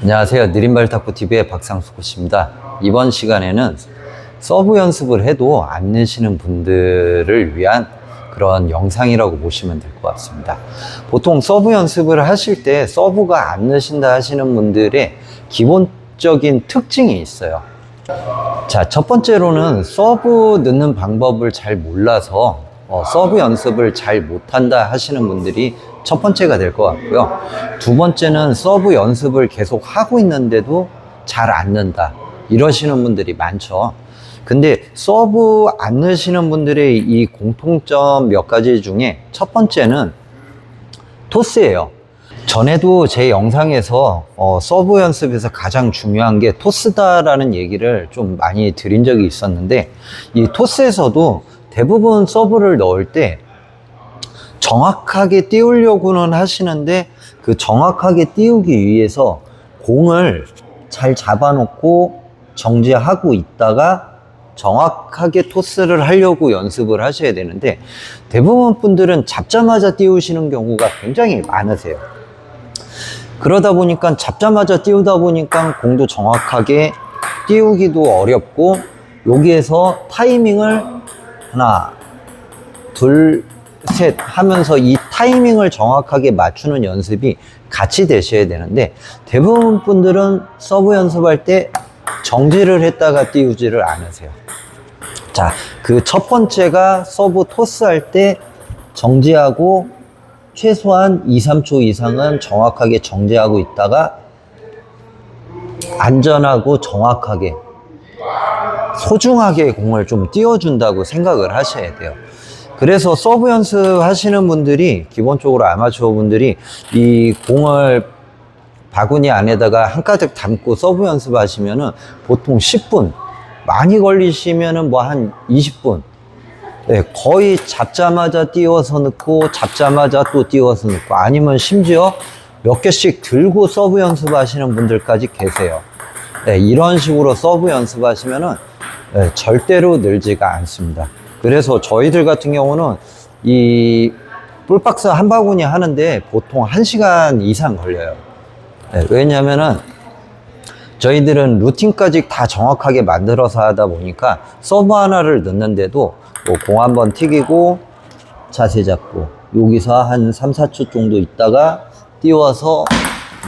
안녕하세요. 느린발 탁구TV의 박상수 코치입니다. 이번 시간에는 서브 연습을 해도 안 내시는 분들을 위한 그런 영상이라고 보시면 될 것 같습니다. 보통 서브 연습을 하실 때 서브가 안 내신다 하시는 분들의 기본적인 특징이 있어요. 자, 첫 번째로는 서브 넣는 방법을 잘 몰라서 서브 연습을 잘 못한다 하시는 분들이 첫 번째가 될 것 같고요. 두 번째는 서브 연습을 계속 하고 있는데도 잘 안 넣는다 이러시는 분들이 많죠. 근데 서브 안 넣으시는 분들의 이 공통점 몇 가지 중에 첫 번째는 토스예요. 전에도 제 영상에서 서브 연습에서 가장 중요한 게 토스다라는 얘기를 좀 많이 드린 적이 있었는데, 이 토스에서도 대부분 서브를 넣을 때 정확하게 띄우려고는 하시는데, 그 정확하게 띄우기 위해서 공을 잘 잡아놓고 정지하고 있다가 정확하게 토스를 하려고 연습을 하셔야 되는데, 대부분 분들은 잡자마자 띄우시는 경우가 굉장히 많으세요. 그러다 보니까 잡자마자 띄우다 보니까 공도 정확하게 띄우기도 어렵고, 여기에서 타이밍을 하나, 둘, 셋 하면서 이 타이밍을 정확하게 맞추는 연습이 같이 되셔야 되는데, 대부분 분들은 서브 연습할 때 정지를 했다가 띄우지를 않으세요. 자, 그 첫 번째가 서브 토스 할 때 정지하고 최소한 2, 3초 이상은 정확하게 정지하고 있다가 안전하고 정확하게 소중하게 공을 좀 띄워준다고 생각을 하셔야 돼요. 그래서 서브 연습 하시는 분들이, 기본적으로 아마추어 분들이 이 공을 바구니 안에다가 한가득 담고 서브 연습 하시면은 보통 10분, 많이 걸리시면은 뭐 한 20분, 네, 거의 잡자마자 띄워서 넣고 잡자마자 또 띄워서 넣고, 아니면 심지어 몇 개씩 들고 서브 연습하시는 분들까지 계세요. 네, 이런 식으로 서브 연습하시면은 절대로 늘지가 않습니다. 그래서 저희들 같은 경우는 이 볼박스 한 바구니 하는데 보통 1시간 이상 걸려요. 네, 왜냐면은 저희들은 루틴까지 다 정확하게 만들어서 하다 보니까 서브 하나를 넣는데도 뭐 공 한번 튀기고 자세 잡고 여기서 한 3, 4초 정도 있다가 띄워서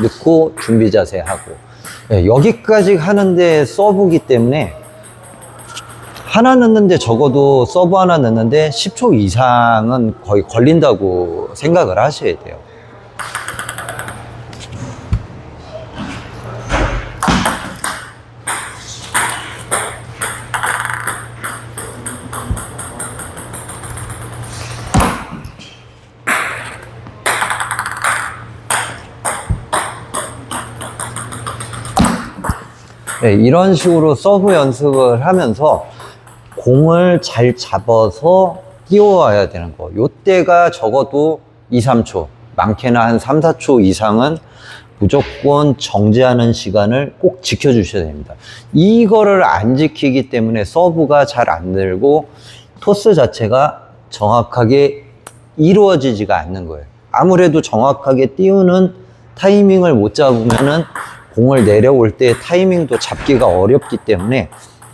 넣고 준비 자세 하고, 네, 여기까지 하는데 서브기 때문에 하나 넣는데, 적어도 서브 하나 넣는데 10초 이상은 거의 걸린다고 생각을 하셔야 돼요. 네, 이런 식으로 서브 연습을 하면서 공을 잘 잡아서 띄워와야 되는 거. 요때가 적어도 2, 3초, 많게는 한 3, 4초 이상은 무조건 정지하는 시간을 꼭 지켜주셔야 됩니다. 이거를 안 지키기 때문에 서브가 잘 안 늘고 토스 자체가 정확하게 이루어지지가 않는 거예요. 아무래도 정확하게 띄우는 타이밍을 못 잡으면은 공을 내려올 때 타이밍도 잡기가 어렵기 때문에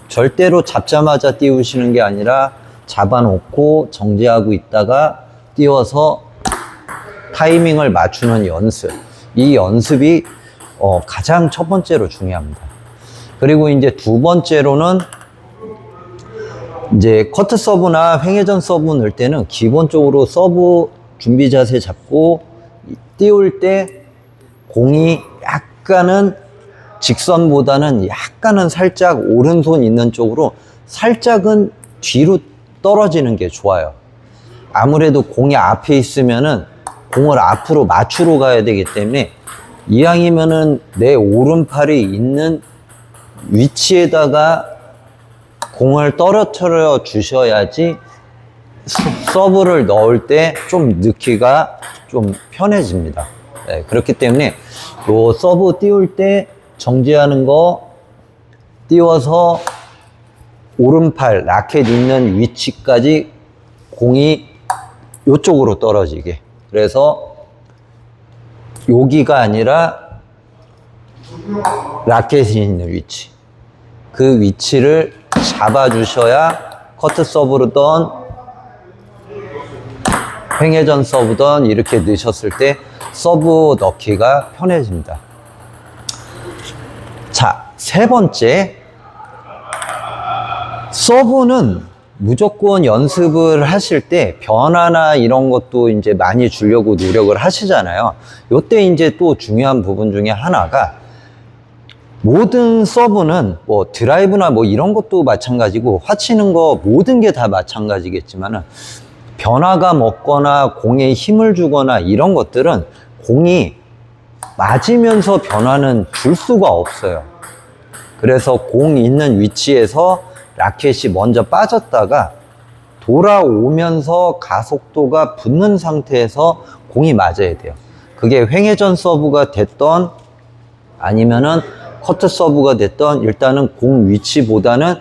절대로 잡자마자 띄우시는 게 아니라 잡아놓고 정지하고 있다가 띄워서 타이밍을 맞추는 연습, 이 연습이 가장 첫 번째로 중요합니다. 그리고 이제 두 번째로는 이제 커트 서브나 횡회전 서브 넣을 때는 기본적으로 서브 준비 자세 잡고 띄울 때 공이 약간은 직선보다는 약간은 살짝 오른손 있는 쪽으로 살짝은 뒤로 떨어지는 게 좋아요. 아무래도 공이 앞에 있으면은 공을 앞으로 맞추러 가야 되기 때문에, 이왕이면은 내 오른팔이 있는 위치에다가 공을 떨어뜨려 주셔야지 서브를 넣을 때 좀 넣기가 좀 편해집니다. 네, 그렇기 때문에 요 서브 띄울 때 정지하는 거, 띄워서 오른팔 라켓 있는 위치까지 공이 이쪽으로 떨어지게, 그래서 여기가 아니라 라켓이 있는 위치. 그 위치를 잡아주셔야 커트 서브로던 횡회전 서브던 이렇게 넣으셨을 때 서브 넣기가 편해집니다. 자, 세 번째. 서브는 무조건 연습을 하실 때 변화나 이런 것도 이제 많이 주려고 노력을 하시잖아요. 요때 이제 또 중요한 부분 중에 하나가 모든 서브는 뭐 드라이브나 뭐 이런 것도 마찬가지고 화치는 거 모든 게 다 마찬가지겠지만은 변화가 먹거나 공에 힘을 주거나 이런 것들은 공이 맞으면서 변화는 줄 수가 없어요. 그래서 공 있는 위치에서 라켓이 먼저 빠졌다가 돌아오면서 가속도가 붙는 상태에서 공이 맞아야 돼요. 그게 횡회전 서브가 됐던 아니면은 커트 서브가 됐던 일단은 공 위치보다는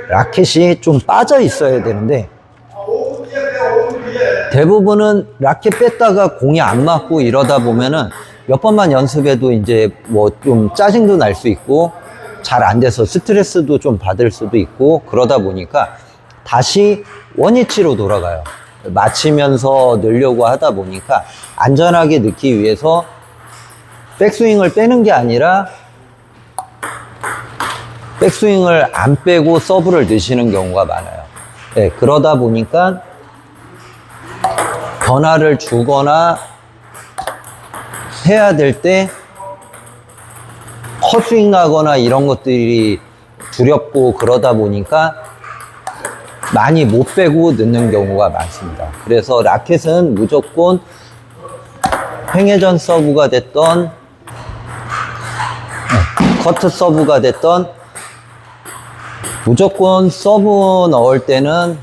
라켓이 좀 빠져 있어야 되는데 대부분은 라켓 뺐다가 공이 안 맞고 이러다 보면은 몇 번만 연습해도 이제 뭐 좀 짜증도 날 수 있고 잘 안 돼서 스트레스도 좀 받을 수도 있고 그러다 보니까 다시 원위치로 돌아가요. 맞추면서 넣으려고 하다 보니까 안전하게 넣기 위해서 백스윙을 빼는 게 아니라 백스윙을 안 빼고 서브를 넣으시는 경우가 많아요. 네, 그러다 보니까 변화를 주거나 해야 될 때 헛스윙 나거나 이런 것들이 두렵고 그러다 보니까 많이 못 빼고 넣는 경우가 많습니다. 그래서 라켓은 무조건 횡회전 서브가 됐던 커트 서브가 됐던 무조건 서브 넣을 때는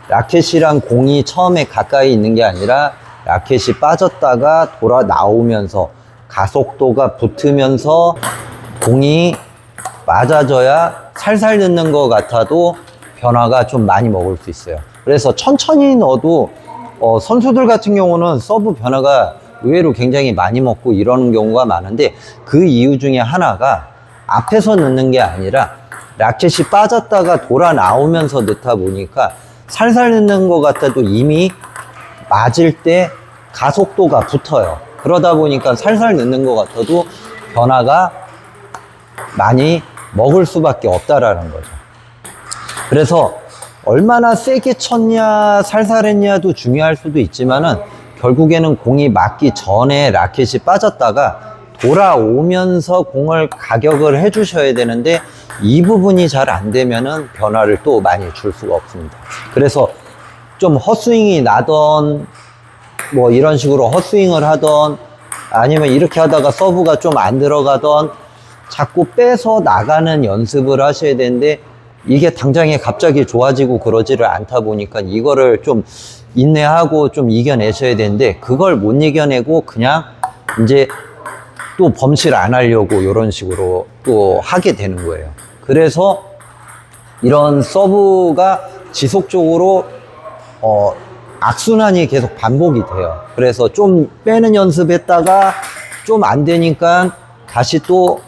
라켓이랑 공이 처음에 가까이 있는 게 아니라 라켓이 빠졌다가 돌아 나오면서 가속도가 붙으면서 공이 맞아져야 살살 넣는 것 같아도 변화가 좀 많이 먹을 수 있어요. 그래서 천천히 넣어도 선수들 같은 경우는 서브 변화가 의외로 굉장히 많이 먹고 이러는 경우가 많은데 그 이유 중에 하나가 앞에서 넣는 게 아니라 라켓이 빠졌다가 돌아 나오면서 넣다 보니까 살살 넣는 것 같아도 이미 맞을 때 가속도가 붙어요. 그러다 보니까 살살 넣는 것 같아도 변화가 많이 먹을 수밖에 없다라는 거죠. 그래서 얼마나 세게 쳤냐 살살 했냐도 중요할 수도 있지만은 결국에는 공이 맞기 전에 라켓이 빠졌다가 돌아오면서 공을 가격을 해 주셔야 되는데 이 부분이 잘 안 되면은 변화를 또 많이 줄 수가 없습니다. 그래서 좀 헛스윙이 나던 뭐 이런 식으로 헛스윙을 하던 아니면 이렇게 하다가 서브가 좀 안 들어가던 자꾸 빼서 나가는 연습을 하셔야 되는데 이게 당장에 갑자기 좋아지고 그러지를 않다 보니까 이거를 좀 인내하고 좀 이겨내셔야 되는데 그걸 못 이겨내고 그냥 이제 또 범실 안 하려고 이런 식으로 또 하게 되는 거예요. 그래서 이런 서브가 지속적으로 악순환이 계속 반복이 돼요. 그래서 좀 빼는 연습했다가 좀 안 되니까 다시 또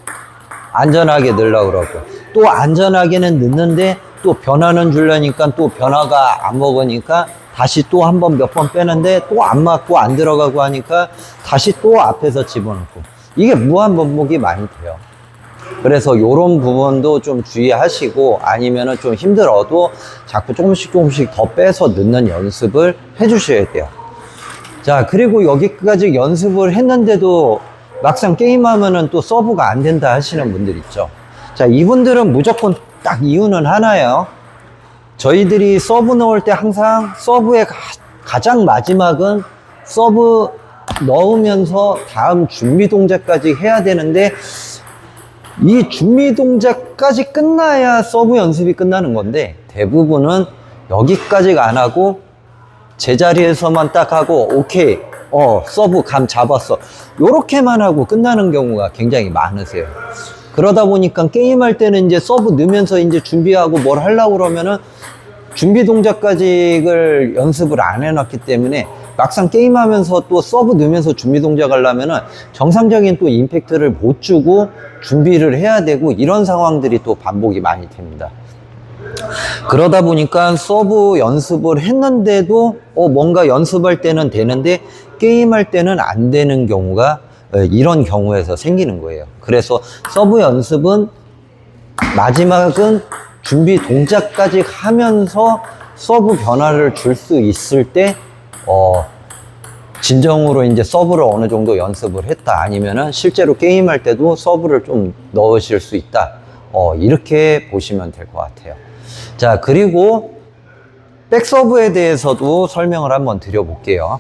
안전하게 넣으려고 그러고 또 안전하게는 넣는데 또 변화는 주려니까 또 변화가 안 먹으니까 다시 또 한 번 몇 번 빼는데 또 안 맞고 안 들어가고 하니까 다시 또 앞에서 집어넣고 이게 무한 반복이 많이 돼요. 그래서 요런 부분도 좀 주의하시고 아니면은 좀 힘들어도 자꾸 조금씩 더 빼서 넣는 연습을 해 주셔야 돼요. 자, 그리고 여기까지 연습을 했는데도 막상 게임하면은 또 서브가 안 된다 하시는 분들 있죠. 자, 이분들은 무조건 딱 이유는 하나예요. 저희들이 서브 넣을 때 항상 서브의 가장 마지막은 서브 넣으면서 다음 준비 동작까지 해야 되는데 이 준비 동작까지 끝나야 서브 연습이 끝나는 건데 대부분은 여기까지가 안 하고 제자리에서만 딱 하고 오케이 서브 감 잡았어 요렇게만 하고 끝나는 경우가 굉장히 많으세요. 그러다 보니까 게임할 때는 이제 서브 넣으면서 이제 준비하고 뭘 하려고 그러면은 준비 동작까지를 연습을 안 해놨기 때문에 막상 게임하면서 또 서브 넣으면서 준비 동작 하려면은 정상적인 또 임팩트를 못 주고 준비를 해야 되고 이런 상황들이 또 반복이 많이 됩니다. 그러다 보니까 서브 연습을 했는데도 뭔가 연습할 때는 되는데 게임할 때는 안 되는 경우가 이런 경우에서 생기는 거예요. 그래서 서브 연습은 마지막은 준비 동작까지 하면서 서브 변화를 줄 수 있을 때 진정으로 이제 서브를 어느 정도 연습을 했다, 아니면은 실제로 게임할 때도 서브를 좀 넣으실 수 있다, 이렇게 보시면 될 것 같아요. 자, 그리고 백서브에 대해서도 설명을 한번 드려볼게요.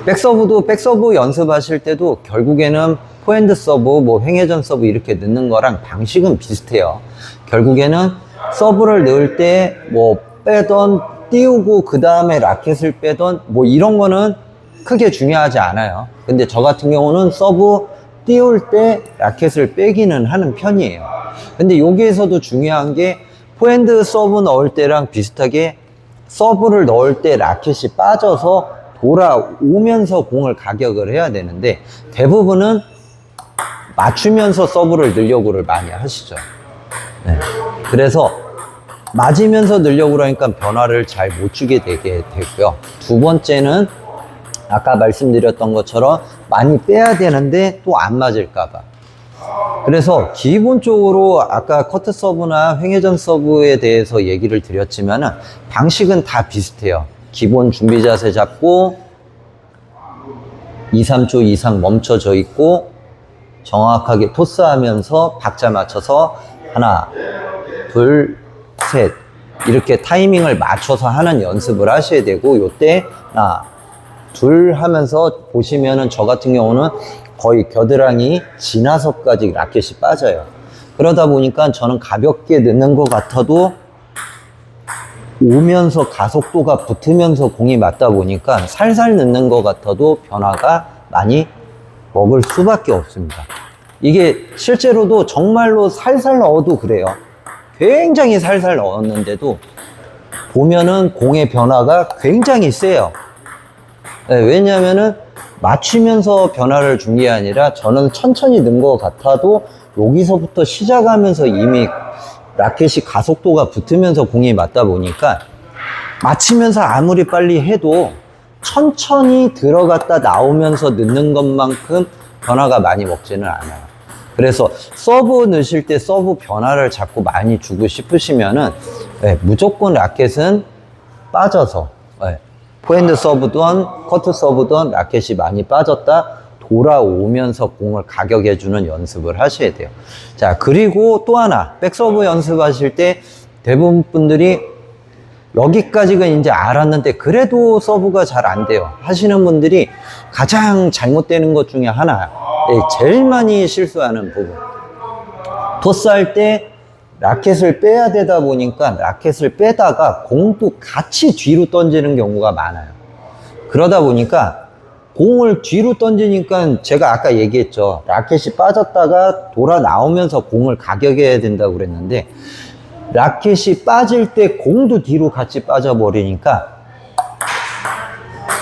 백서브도 백서브 연습하실 때도 결국에는 포핸드 서브, 뭐 횡회전 서브 이렇게 넣는 거랑 방식은 비슷해요. 결국에는 서브를 넣을 때 뭐 빼던 띄우고 그 다음에 라켓을 빼던 뭐 이런 거는 크게 중요하지 않아요. 근데 저 같은 경우는 서브 띄울 때 라켓을 빼기는 하는 편이에요. 근데 여기에서도 중요한 게 포핸드 서브 넣을 때랑 비슷하게 서브를 넣을 때 라켓이 빠져서 돌아오면서 공을 가격을 해야 되는데 대부분은 맞추면서 서브를 넣으려고를 많이 하시죠. 네. 그래서 맞으면서 넣으려고 그러니까 변화를 잘 못 주게 되게 되고요. 두 번째는 아까 말씀드렸던 것처럼 많이 빼야 되는데 또 안 맞을까봐. 그래서 기본적으로 아까 커트 서브나 횡회전 서브에 대해서 얘기를 드렸지만은 방식은 다 비슷해요. 기본 준비 자세 잡고 2, 3초 이상 멈춰져 있고 정확하게 토스하면서 박자 맞춰서 하나, 둘, 셋 이렇게 타이밍을 맞춰서 하는 연습을 하셔야 되고, 요때 하나, 둘 하면서 보시면은 저 같은 경우는 거의 겨드랑이 지나서까지 라켓이 빠져요. 그러다 보니까 저는 가볍게 넣는 것 같아도 오면서 가속도가 붙으면서 공이 맞다 보니까 살살 넣는 것 같아도 변화가 많이 먹을 수밖에 없습니다. 이게 실제로도 정말로 살살 넣어도 그래요. 굉장히 살살 넣었는데도 보면은 공의 변화가 굉장히 세요. 네, 왜냐하면은 맞추면서 변화를 준 게 아니라 저는 천천히 넣은 것 같아도 여기서부터 시작하면서 이미 라켓이 가속도가 붙으면서 공이 맞다 보니까 맞추면서 아무리 빨리 해도 천천히 들어갔다 나오면서 넣는 것만큼 변화가 많이 먹지는 않아요. 그래서 서브 넣으실 때 서브 변화를 자꾸 많이 주고 싶으시면은 무조건 라켓은 빠져서 포핸드 서브든 커트 서브든 라켓이 많이 빠졌다 돌아오면서 공을 가격해주는 연습을 하셔야 돼요. 자, 그리고 또 하나 백서브 연습하실 때 대부분 분들이 여기까지가 이제 알았는데 그래도 서브가 잘 안 돼요 하시는 분들이 가장 잘못되는 것 중에 하나, 제일 많이 실수하는 부분, 토스할 때 라켓을 빼야 되다 보니까 라켓을 빼다가 공도 같이 뒤로 던지는 경우가 많아요. 그러다 보니까 공을 뒤로 던지니까 제가 아까 얘기했죠. 라켓이 빠졌다가 돌아 나오면서 공을 가격해야 된다고 그랬는데 라켓이 빠질 때 공도 뒤로 같이 빠져버리니까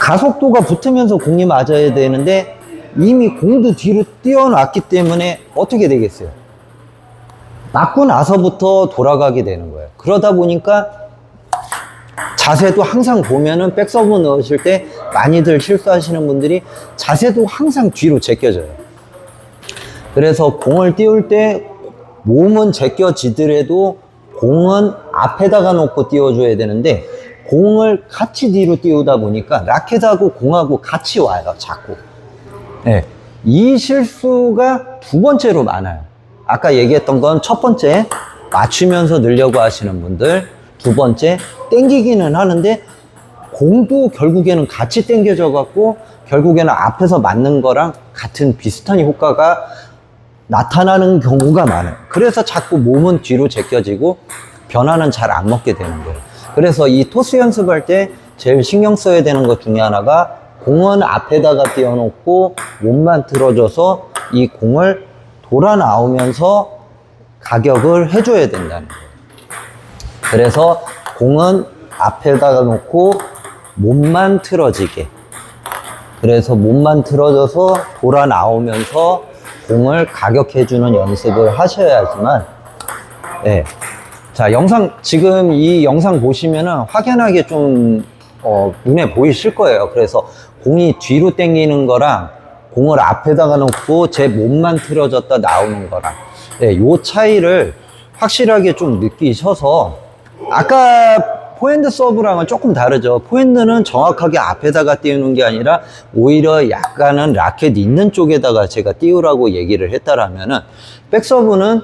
가속도가 붙으면서 공이 맞아야 되는데 이미 공도 뒤로 뛰어났기 때문에 어떻게 되겠어요? 맞고 나서부터 돌아가게 되는 거예요. 그러다 보니까 자세도 항상 보면은 백서브 넣으실 때 많이들 실수하시는 분들이 자세도 항상 뒤로 제껴져요. 그래서 공을 띄울 때 몸은 제껴지더라도 공은 앞에다가 놓고 띄워줘야 되는데 공을 같이 뒤로 띄우다 보니까 라켓하고 공하고 같이 와요, 자꾸. 네, 이 실수가 두 번째로 많아요. 아까 얘기했던 건 첫 번째, 맞추면서 넣으려고 하시는 분들. 두 번째, 땡기기는 하는데 공도 결국에는 같이 땡겨져 갖고 결국에는 앞에서 맞는 거랑 같은 비슷한 효과가 나타나는 경우가 많아요. 그래서 자꾸 몸은 뒤로 제껴지고 변화는 잘 안 먹게 되는 거예요. 그래서 이 토스 연습할 때 제일 신경 써야 되는 것 중에 하나가 공은 앞에다가 띄워놓고 몸만 틀어줘서 이 공을 돌아 나오면서 가격을 해줘야 된다는 거예요. 그래서 공은 앞에다가 놓고 몸만 틀어지게. 그래서 몸만 틀어져서 돌아 나오면서 공을 가격해주는 연습을 하셔야지만, 네. 자, 지금 이 영상 보시면은 확연하게 좀, 눈에 보이실 거예요. 그래서 공이 뒤로 당기는 거랑 공을 앞에다가 놓고 제 몸만 틀어졌다 나오는 거랑, 네, 요 차이를 확실하게 좀 느끼셔서, 아까 포핸드 서브랑은 조금 다르죠. 포핸드는 정확하게 앞에다가 띄우는 게 아니라 오히려 약간은 라켓 있는 쪽에다가 제가 띄우라고 얘기를 했다라면은, 백서브는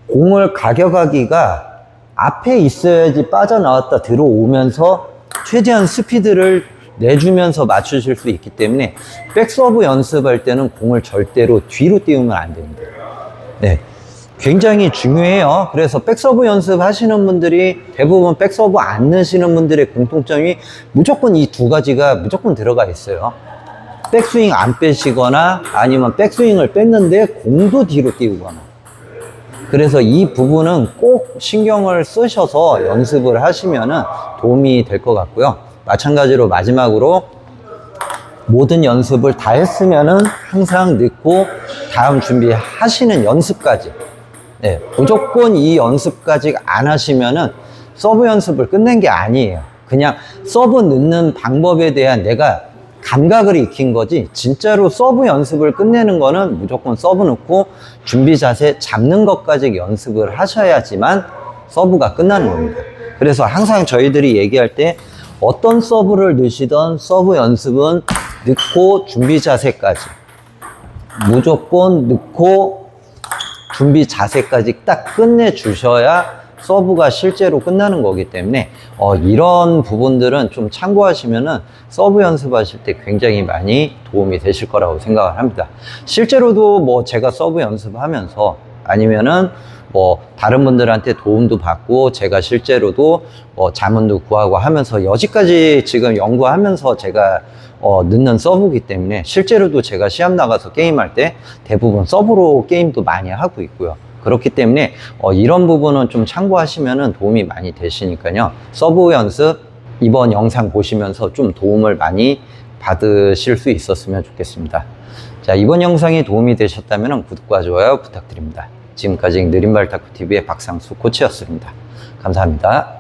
공을 가격하기가 앞에 있어야지 빠져나왔다 들어오면서 최대한 스피드를 내주면서 맞추실 수 있기 때문에 백서브 연습할 때는 공을 절대로 뒤로 띄우면 안 됩니다. 네. 굉장히 중요해요. 그래서 백서브 연습하시는 분들이 대부분 백서브 안 넣으시는 분들의 공통점이 무조건 이 두 가지가 무조건 들어가 있어요. 백스윙 안 빼시거나 아니면 백스윙을 뺐는데 공도 뒤로 띄우거나. 그래서 이 부분은 꼭 신경을 쓰셔서 연습을 하시면 도움이 될 것 같고요. 마찬가지로 마지막으로 모든 연습을 다 했으면은 항상 넣고 다음 준비하시는 연습까지, 네, 무조건 이 연습까지 안 하시면은 서브 연습을 끝낸 게 아니에요. 그냥 서브 넣는 방법에 대한 내가 감각을 익힌 거지, 진짜로 서브 연습을 끝내는 거는 무조건 서브 넣고 준비 자세 잡는 것까지 연습을 하셔야지만 서브가 끝나는 겁니다. 그래서 항상 저희들이 얘기할 때 어떤 서브를 넣으시던 서브 연습은 넣고 준비 자세까지 무조건 넣고 준비 자세까지 딱 끝내 주셔야 서브가 실제로 끝나는 거기 때문에 이런 부분들은 좀 참고하시면은 서브 연습하실 때 굉장히 많이 도움이 되실 거라고 생각을 합니다. 실제로도 뭐 제가 서브 연습하면서 아니면은 뭐 다른 분들한테 도움도 받고 제가 실제로도 자문도 구하고 하면서 여지까지 지금 연구하면서 제가 넣는 서브이기 때문에 실제로도 제가 시합 나가서 게임할 때 대부분 서브로 게임도 많이 하고 있고요. 그렇기 때문에 이런 부분은 좀 참고하시면 도움이 많이 되시니까요. 서브 연습 이번 영상 보시면서 좀 도움을 많이 받으실 수 있었으면 좋겠습니다. 자, 이번 영상이 도움이 되셨다면 구독과 좋아요 부탁드립니다. 지금까지 느린발 탁구TV의 박상수 코치였습니다. 감사합니다.